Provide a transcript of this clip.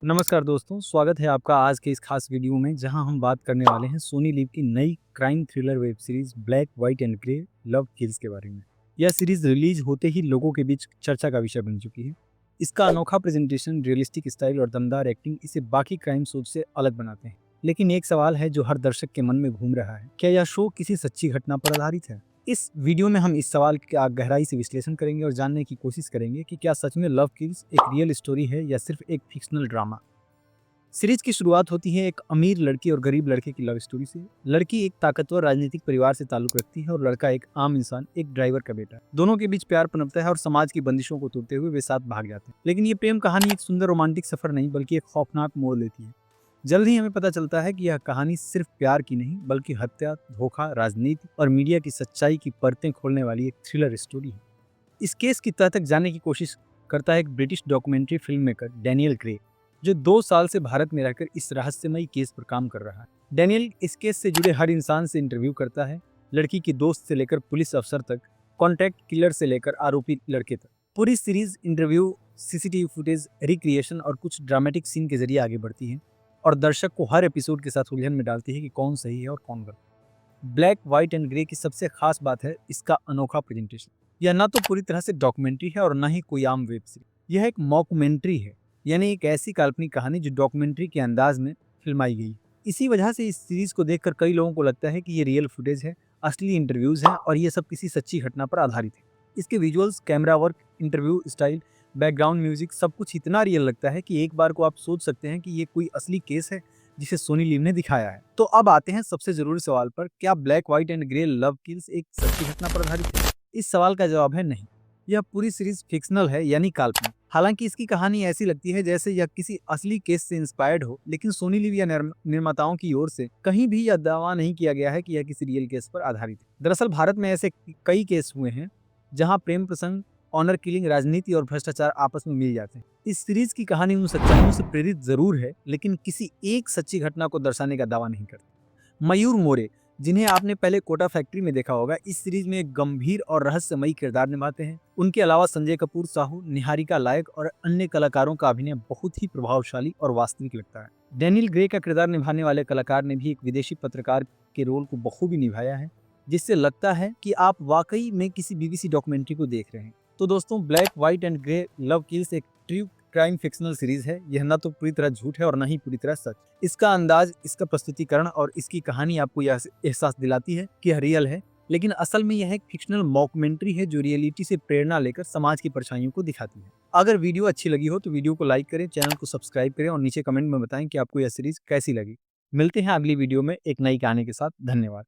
नमस्कार दोस्तों, स्वागत है आपका आज के इस खास वीडियो में जहां हम बात करने वाले हैं सोनी लिव की नई crime thriller web series black white and grey love kills के बारे में। यह सीरीज रिलीज होते ही लोगों के बीच चर्चा का विषय बन चुकी है। इसका अनोखा प्रेजेंटेशन, रियलिस्टिक स्टाइल और दमदार एक्टिंग इसे बाकी क्राइम शो से अलग बनाते हैं। लेकिन एक सवाल है जो हर दर्शक के मन में घूम रहा है, क्या यह शो किसी सच्ची घटना पर आधारित है? इस वीडियो में हम इस सवाल का गहराई से विश्लेषण करेंगे और जानने की कोशिश करेंगे कि क्या सच में लव किल्स एक रियल स्टोरी है या सिर्फ एक फिक्शनल ड्रामा। सीरीज की शुरुआत होती है एक अमीर लड़की और गरीब लड़के की लव स्टोरी से। लड़की एक ताकतवर राजनीतिक परिवार से ताल्लुक रखती है और लड़का एक आम इंसान, एक ड्राइवर का बेटा। दोनों के बीच प्यार पनपता है और समाज की बंदिशों को तोड़ते हुए वे साथ भाग जाते हैं। लेकिन ये प्रेम कहानी एक सुंदर रोमांटिक सफर नहीं बल्कि एक खौफनाक मोड़ लेती है। जल्द ही हमें पता चलता है कि यह कहानी सिर्फ प्यार की नहीं बल्कि हत्या, धोखा, राजनीति और मीडिया की सच्चाई की परतें खोलने वाली एक थ्रिलर स्टोरी है। इस केस की तह तक जानने की कोशिश करता है एक British documentary film maker Daniel grey, जो 2 साल से भारत में रहकर इस रहस्यमयी केस पर काम कर रहा है। डैनियल इस केस से जुड़े हर इंसान से इंटरव्यू करता है, लड़की के दोस्त से लेकर पुलिस अफसर तक, कॉन्ट्रैक्ट किलर से लेकर आरोपी लड़के तक। पूरी series interview, CCTV footage, recreation और कुछ ड्रामेटिक सीन के जरिए आगे बढ़ती है और दर्शक को हर एपिसोड के साथ उलझन में डालती है कि कौन सही है और कौन गलत। ब्लैक व्हाइट एंड ग्रे की सबसे खास बात है इसका अनोखा प्रेजेंटेशन। यह ना तो पूरी तरह से डॉक्यूमेंट्री है और ना ही कोई आम वेब सीरीज। यह एक मॉक्यूमेंट्री है, यानी एक ऐसी काल्पनिक कहानी जो डॉक्यूमेंट्री के अंदाज में फिल्माई गई। इसी वजह से इस सीरीज को देखकर कई लोगों को लगता है कि ये रियल फुटेज है, असली इंटरव्यूज हैं और ये सब किसी सच्ची घटना पर आधारित है। इसके visuals, camera work, interview style, background music सब कुछ इतना रियल लगता है कि एक बार को आप सोच सकते हैं कि ये कोई असली केस है जिसे सोनी लिव ने दिखाया है। तो अब आते हैं सबसे जरूरी सवाल पर, क्या black white and grey love kills एक सच्ची घटना पर आधारित है? इस सवाल का जवाब है नहीं। यह पूरी सीरीज फिक्शनल है, यानी काल्पनिक। हालांकि इसकी कहानी ऐसी लगती है जैसे यह किसी असली केस से इंस्पायर्ड हो, लेकिन सोनी लिव या निर्माताओं की ओर से कहीं भी यह दावा नहीं किया गया है कि यह किसी रियल केस पर आधारित है। दरअसल भारत में ऐसे कई केस हुए हैं जहां प्रेम प्रसंग, ऑनर किलिंग, राजनीति और भ्रष्टाचार आपस में मिल जाते हैं। इस सीरीज की कहानी उन सच्चाइयों से प्रेरित जरूर है, लेकिन किसी एक सच्ची घटना को दर्शाने का दावा नहीं करती। मयूर मोरे, जिन्हें आपने पहले कोटा फैक्ट्री में देखा होगा, इस सीरीज में एक गंभीर और रहस्यमयी किरदार निभाते हैं। उनके अलावा संजय कपूर साहू, निहारिका लायक और अन्य कलाकारों का अभिनय बहुत ही प्रभावशाली और वास्तविक लगता है। डैनियल ग्रे का किरदार निभाने वाले कलाकार ने भी एक विदेशी पत्रकार के रोल को बखूबी निभाया है, जिससे लगता है कि आप वाकई में किसी बीबीसी डॉक्यूमेंट्री को देख रहे हैं। तो दोस्तों, black white and grey love kills एक ट्रू क्राइम फिक्शनल सीरीज है। यह ना तो पूरी तरह झूठ है और ना ही पूरी तरह सच। इसका अंदाज, इसका प्रस्तुतिकरण और इसकी कहानी आपको यह एहसास दिलाती है कि यह रियल है, लेकिन असल में यह एक फिक्शनल मॉक्यूमेंट्री है जो रियलिटी से प्रेरणा लेकर समाज की परछाइयों को दिखाती है। अगर वीडियो अच्छी लगी हो तो वीडियो को लाइक करें, चैनल को सब्सक्राइब करें और नीचे कमेंट में बताएं कि आपको यह सीरीज कैसी लगी। मिलते हैं अगली वीडियो में एक नई कहानी के साथ। धन्यवाद।